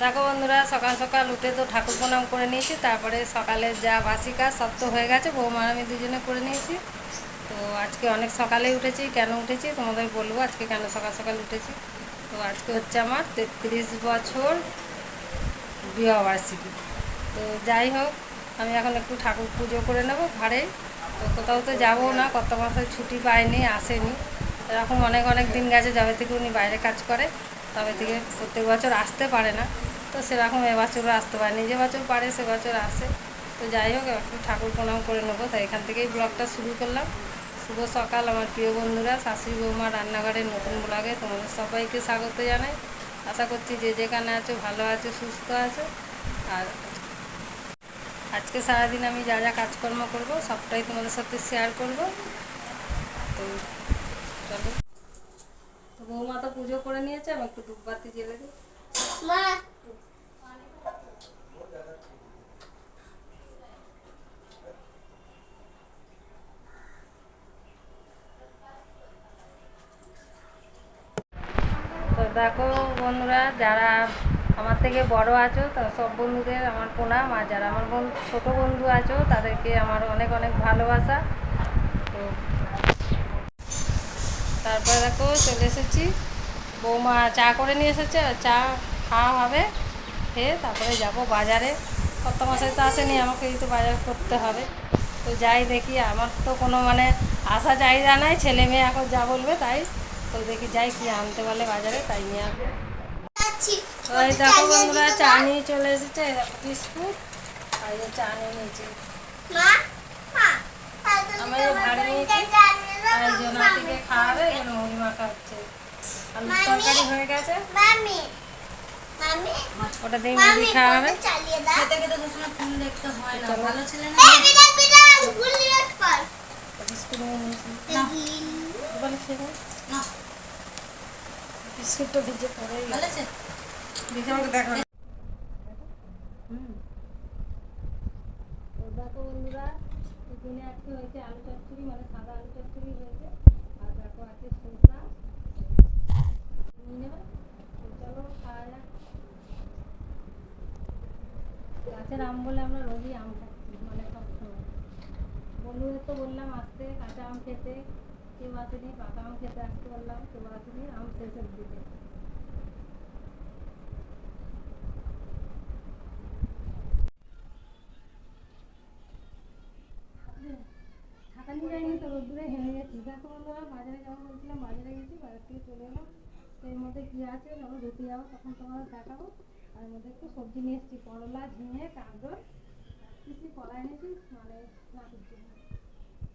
দেখো বন্ধুরা, সকাল সকাল উঠে তো ঠাকুর প্রণাম করে নিয়েছি। তারপরে সকালে যা বাসি কাজ সব তো হয়ে গেছে, বৌমা আমি দুজনে করে নিয়েছি। তো আজকে অনেক সকালেই উঠেছি। কেন উঠেছি তোমাদের বলবো, আজকে কেন সকাল সকাল উঠেছি। তো আজকে হচ্ছে আমার 33 বছর বিবাহবার্ষিকী। তো যাই হোক, আমি এখন একটু ঠাকুর পুজো করে নেবো ঘরে। তো কোথাও তো যাবো না, কত মাসে ছুটি পাইনি, আসেনি। এরকম অনেক অনেক দিন গেছে যবে থেকে উনি বাইরে কাজ করে, তবে থেকে প্রত্যেক বছর আসতে পারে না। তো সেরকম এবছরও আসতে পারেনি, যে বছর পারে সে বছর আসে। তো যাই হোক, একটু ঠাকুর প্রণাম করে নেবো। তাই এখান থেকেই ব্লগটা শুরু করলাম। শুভ সকাল আমার প্রিয় বন্ধুরা, শাশুড়ি বৌমা রান্নাঘরের নতুন ব্লগে তোমাদের সবাইকে স্বাগত জানাই। আশা করছি যে যেখানে আছো ভালো আছো, সুস্থ আছো। আর আজকে সারাদিন আমি যা যা কাজকর্ম করব সবটাই তোমাদের সাথে শেয়ার করব। তো চলো। তো বৌমা তো পুজো করে নিয়েছে, আমি একটু ধূপবাতি জ্বেলে দিই। তো দেখো বন্ধুরা, যারা আমার থেকে বড় আছো তা সব বন্ধুদের আমার প্রণাম। আর যারা আমার ছোটো বন্ধু আছো তাদেরকে আমার অনেক অনেক ভালোবাসা। তো তারপরে দেখো চলে এসেছি, বৌমা চা করে নিয়ে এসেছে, চা খাওয়া হবে। খেয়ে তারপরে যাব বাজারে। কত মাসে তো আসেনি, আমাকেই তো বাজার করতে হবে। তো যাই দেখি, আমার তো কোনো মানে আশা চাহিদা নাই, ছেলে মেয়ে এখন যা বলবে তাই। তো দেখি যাই কি আনতে বলে বাজারে, তাই নিয়ে আসবে। তো এই দেখো বন্ধুরা, চা নিয়ে চলে এসেছে। এই দেখো বিস্কুট আর এই চা নিয়ে নিয়েছি। আমি ভাড়ি নিয়েছি, আর এই জন্য থেকে খাওয়াবে, এই জন্য মুড়ি মাখা হচ্ছে। আলুর তরকারি হয়ে গেছে, ওটা দিয়ে মুড়ি খাওয়া হবে। খেতে খেতে সবসময় ফোন দেখতে হয় না, ভালো ছেলে না। বিস্কুট নিয়ে নিয়েছি, বলে খেয়ে না বিস্কুটটা ভিজে পড়ে ভালো আছে, ভিজে আমাকে দেখো। তো দেখো বন্ধুরা, টিফিনে আজকে হয়েছে আলু চচ্চড়ি, মানে সাদা আলু চচ্চড়ি হয়েছে। আর দেখো আছে সরষা নিয়ে নেবে। তো চলো খাওয়া যাক। গাছের আম বলে আমরা রোজই আম খাচ্ছি, মানে সবসময়। বন্ধুদের তো বললাম আসতে কাঁচা আম খেতে, কেউ আসেনি। পাকা আম খেতে আসতে বললাম, কেউ আসেনি। আম শেষের দিকে ঢাকা নিয়ে যাইনি তো, রোদ্দুরে হেলে গেছি। দেখো বন্ধুরা, বাজারে যেমন বলছিলাম বাজারে গেছি, বাজার থেকে চলে এলাম। তো এর মধ্যে কী আছে চলো দেখতে যাবো, তখন তোমাদের দেখাবো। আর এর মধ্যে একটু সবজি নিয়ে এসেছি, করলা, ঝিঙে, গাজর, কিছু কলা এনেছি, মানে নাতির জন্য।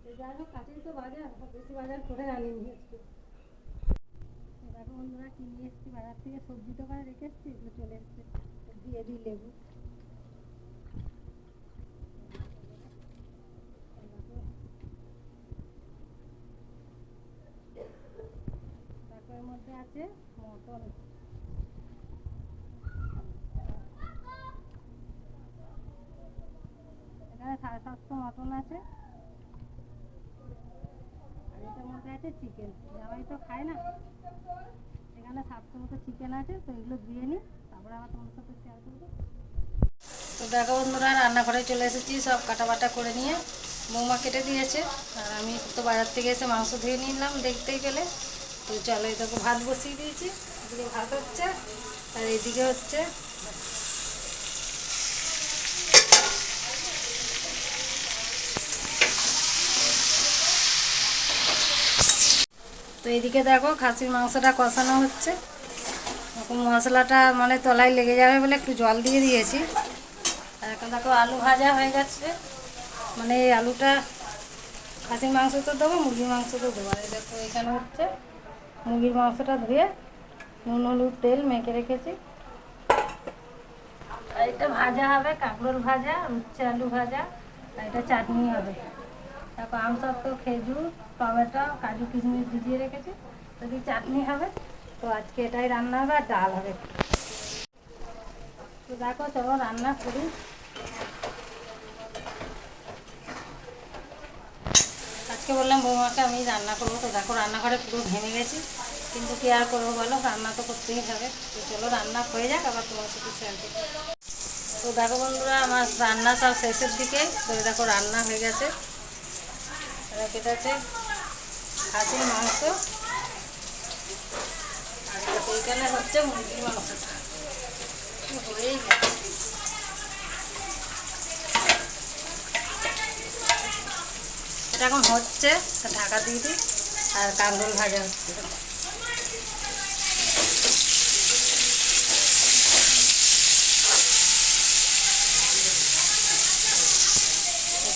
তো যাই হোক, কাছেই তো বাজার, বেশি বাজার করে আনিনি আজকে। দেখো বন্ধুরা, কি নিয়ে এসেছি বাজার থেকে, সবজি দোকানে রেখে এসেছি, এগুলো চলে এসছে। দিয়ে দিই লেবু। তারপর এর মধ্যে আছে মটন। এখানে 750 মটন আছে। আর এটার মধ্যে আছে চিকেন, জামাই তো খায় না। এখানে 700 মতো চিকেন আছে। তো এগুলো দিয়ে নিই, তারপরে আবার তোমার সাথে শেয়ার করবো। তো দেখো বন্ধুরা, রান্নাঘরে চলে এসেছি, সব কাটা বাটা করে নিয়ে। বৌমা কেটে দিয়েছে, আর আমি তো বাজার থেকে এসে মাংস ধুয়ে নিলাম দেখতেই পেলে। তো চলো, এই দেখো ভাত বসিয়ে দিয়েছি, এদিকে ভাত হচ্ছে, আর এইদিকে হচ্ছে তো এইদিকে দেখো খাসির মাংসটা কষানো হচ্ছে। এখন মশলাটা মানে তলায় লেগে যাবে বলে একটু জল দিয়ে দিয়েছি। আর এখন দেখো আলু ভাজা হয়ে গেছে, মানে এই আলুটা খাসির মাংস তো দেবো, মুরগির মাংস তো দেবো। আর দেখো এখানে হচ্ছে মুরগির মাংসটা ধুয়ে নুন হলুদ তেল মেখে রেখেছি। আর এটা ভাজা হবে, কাঁকরোল ভাজা, উচ্ছে আলু ভাজা, আর এটা চাটনি হবে। তারপর আমসত্ত্ব, খেজুর, টমেটো, কাজু কিশমিশ ভিজিয়ে রেখেছি, যদি চাটনি হবে। তো আজকে এটাই রান্না হবে, আর ডাল হবে। তো দেখো চলো রান্না করি। আজকে বললাম বৌমাকে আমি রান্না করবো। তো দেখো রান্নাঘরে পুরো ঘেমে গেছি, কিন্তু কি আর করবো বলো, রান্না তো করতেই হবে। তো চলো রান্না হয়ে যাক, আবার তোমার সাথে শেয়ার করবো। তো দেখো বন্ধুরা, আমার রান্না সব শেষের দিকে। তো দেখো রান্না হয়ে গেছে। এটা হচ্ছে খাসির মাংস, আর এইখানে হচ্ছে মুরগির মাংসটা হয়েই গেছে। এটা এখন হচ্ছে, ঢাকা দিয়ে দিই। আর কাঁকরোল ভাজা হচ্ছে।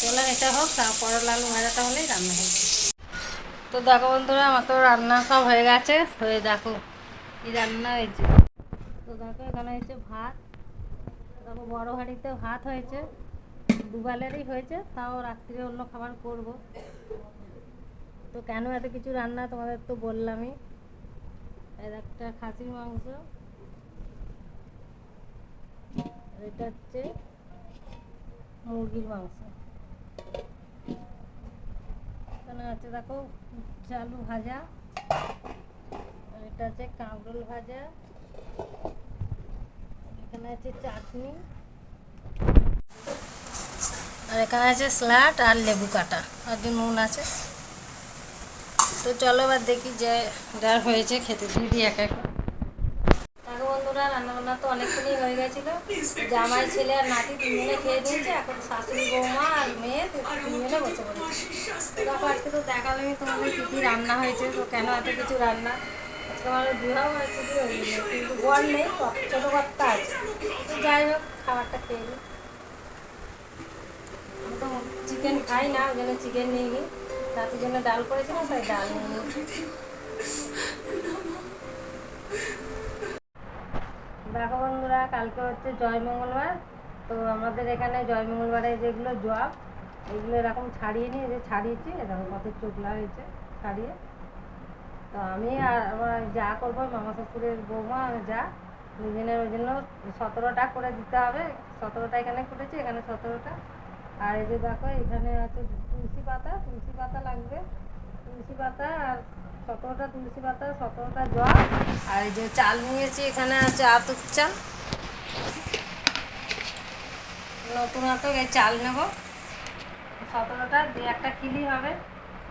চলো এটা হোক, তারপর আলু ভাজাটা হলেই রান্না হয়ে যাবে। তো দেখো বন্ধুরা, আমার তো রান্না সব হয়ে গেছে। হয়ে দেখো কি রান্না হয়েছে। তো দেখো এখানে হয়েছে ভাত। দেখো বড় হাঁড়িতে ভাত হয়েছে, দুবেলারই হয়েছে, তাও রাত্রিরে অন্য খাবার করব। তো কেন এত কিছু রান্না তোমাদের তো বললামই। এর একটা খাসির মাংস, আর এটা হচ্ছে মুরগির মাংস। এখানে আছে দেখো উচ্ছে আলু ভাজা, আর এটা আছে কাঁকরোল ভাজা, এখানে আছে চাটনি, আর এখানে আছে স্যালাড আর লেবু কাটা, আর যে নুন আছে। তো চলো এবার দেখি যে যা হয়েছে খেতে দিয়ে দিই একা একা। দেখো বন্ধুরা, রান্নাবান্না তো অনেকক্ষণই হয়ে গেছিলো। জামাই ছেলে আর নাতি তিনজনে খেয়ে নিয়েছে। এখন শাশুড়ি বৌমা আর মেয়ে তিনজনে বসে পড়েছে। তো দেখো আজকে তো দেখালামই তোমাদের কী কী রান্না হয়েছে। তো কেন এত কিছু রান্না, আজকে আমার বিবাহ শুধু কিন্তু বর নেই, ছোটো কর্তা আছে। তো যাই হোক, খাবারটা খেয়ে নিই। আমি তো চিকেন খাই না, ওই জন্য চিকেন নিয়ে নিই। রাতের জন্য ডাল করেছিলাম, তাই ডাল নিয়ে নিই। দেখো বন্ধুরা, কালকে হচ্ছে জয় মঙ্গলবার। তো আমাদের এখানে জয় মঙ্গলবারে যেগুলো জব, এগুলো এরকম ছাড়িয়ে নিয়ে যে ছাড়িয়েছি, এরকম কত চোখলা হয়েছে ছাড়িয়ে। তো আমি আর আমার যা করবো, মামা শ্বশুরের বৌমা যা দুজনের, ওই জন্য 17টা করে দিতে হবে। 17টা এখানে করেছি, এখানে 17টা। আর এই যে দেখো এখানে আছে তুলসী পাতা, তুলসী পাতা লাগবে, তুলসী পাতা আর 17টা তুলসী পাতা, 17টা জল। আর এই যে চাল নিয়েছি, এখানে আছে আতপ চাল, নতুন আতপ, এই চাল নেবো 17টা দিয়ে একটা খিলি হবে।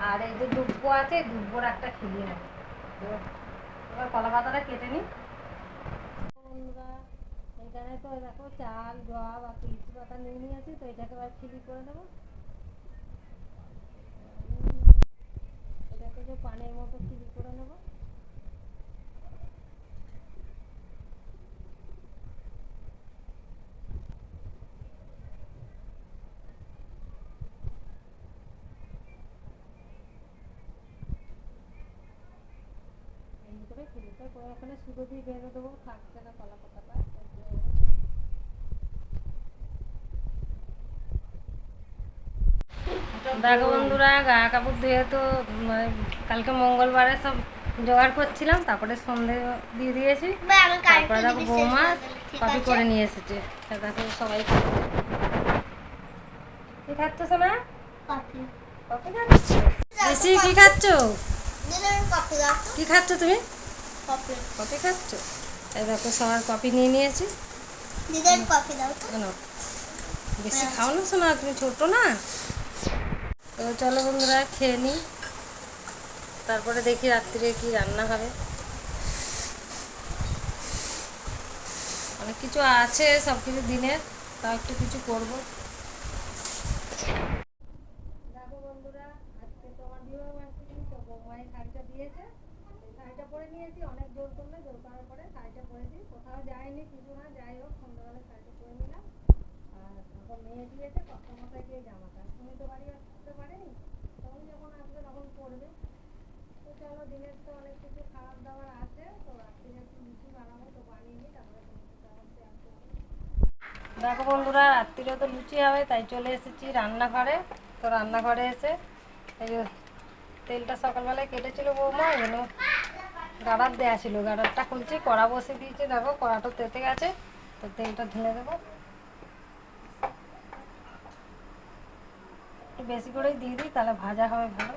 আর এই যে দুব্বো আছে, দুব্বোর একটা খিলি হবে। তো এবার কলা পাতাটা কেটে নিই। এখানে তো দেখো চাল জব আর তুলসী পাতা নিয়ে নিয়েছি। তো এটাকে এবার খিলি করে দেবো। এটাকে যে পানের মতো খিলি করে নেবো। এই করে খিলিটা করে ওখানে সুতো দিয়ে বেঁধে দেবো, থাকছে না কলা পাতাটা। দেখো বন্ধুরা, গা কাপড় ধুয়ে তো মানে কালকে মঙ্গলবারে সব জোগাড় করছিলাম, তারপরে সন্ধে দিয়ে দিয়েছি। তারপরে দেখো বৌমা কফি করে নিয়ে এসেছে। দেখো সবাই কি খাচ্ছ সোনা? কফি খাচ্ছ? বেশি কি খাচ্ছ? কি খাচ্ছ তুমি? কফি খাচ্ছ? এই দেখো সবার কফি নিয়ে নিয়েছি। কেন বেশি খাও না সোনা, তুমি ছোট না। তো চলো বন্ধুরা খেয়ে নিই, তারপরে দেখি রাত্রিরে কি রান্না হবে। অনেক কিছু আছে, সব কিছু দিনের, তাও একটু কিছু করবো। দেখো বন্ধুরা, আজকে তো আমার বিবাহ বার্ষিকী। তো বৌমায়ের শাড়িটা দিয়েছে, শাড়িটা পরে নিয়েছি। অনেক জোর করলে, জোর করার পরে শাড়িটা পরেছি। কোথাও যাইনি, কিছু না, যাই হোক সন্ধ্যাবেলা শাড়িটা পরে নিলাম। আর এখন মেয়ে দিয়েছে কর্তামশাই দিয়ে জামাটা, তুমি তো বাড়ি আসতে পারেনি, তখন যখন আসবে তখন পরবে। তো চলো, দিনের তো অনেক কিছু খাবার দাবার আছে। তো রাত্রিরে একটু লুচি বানাবো, তো বানিয়ে নিই, তারপরে শেয়ার করবো। দেখো বন্ধুরা, রাত্রিরে তো লুচি হবে, তাই চলে এসেছি রান্নাঘরে। তো রান্নাঘরে এসে এই যে তেলটা সকালবেলায় কেটেছিল বৌমা, এগুলো গাড়ার দেওয়া ছিল, গাড়ারটা খুলছি, কড়া বসে দিয়েছি। দেখো কড়াটা তেতে গেছে, তো তেলটা ঢেলে দেবো। একটু বেশি করেই দিয়ে দিই, তাহলে ভাজা হবে ভালো।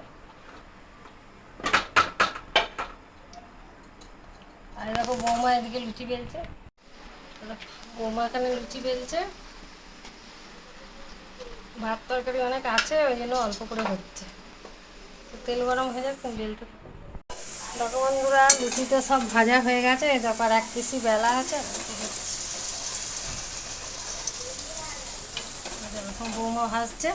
আর দেখো বৌমা এদিকে লুচি বেলছে, বৌমা এখানে লুচি বেলছে। ভাত তরকারি অনেক আছে, ওই জন্য অল্প করে হচ্ছে। তো তেল গরম হয়ে যাক, তুমি বেলতে থাকো। দেখো বন্ধুরা, লুচি তো সব ভাজা হয়ে গেছে, তারপর এক পিসি বেলা আছে। এরকম বৌমা ভাজছে।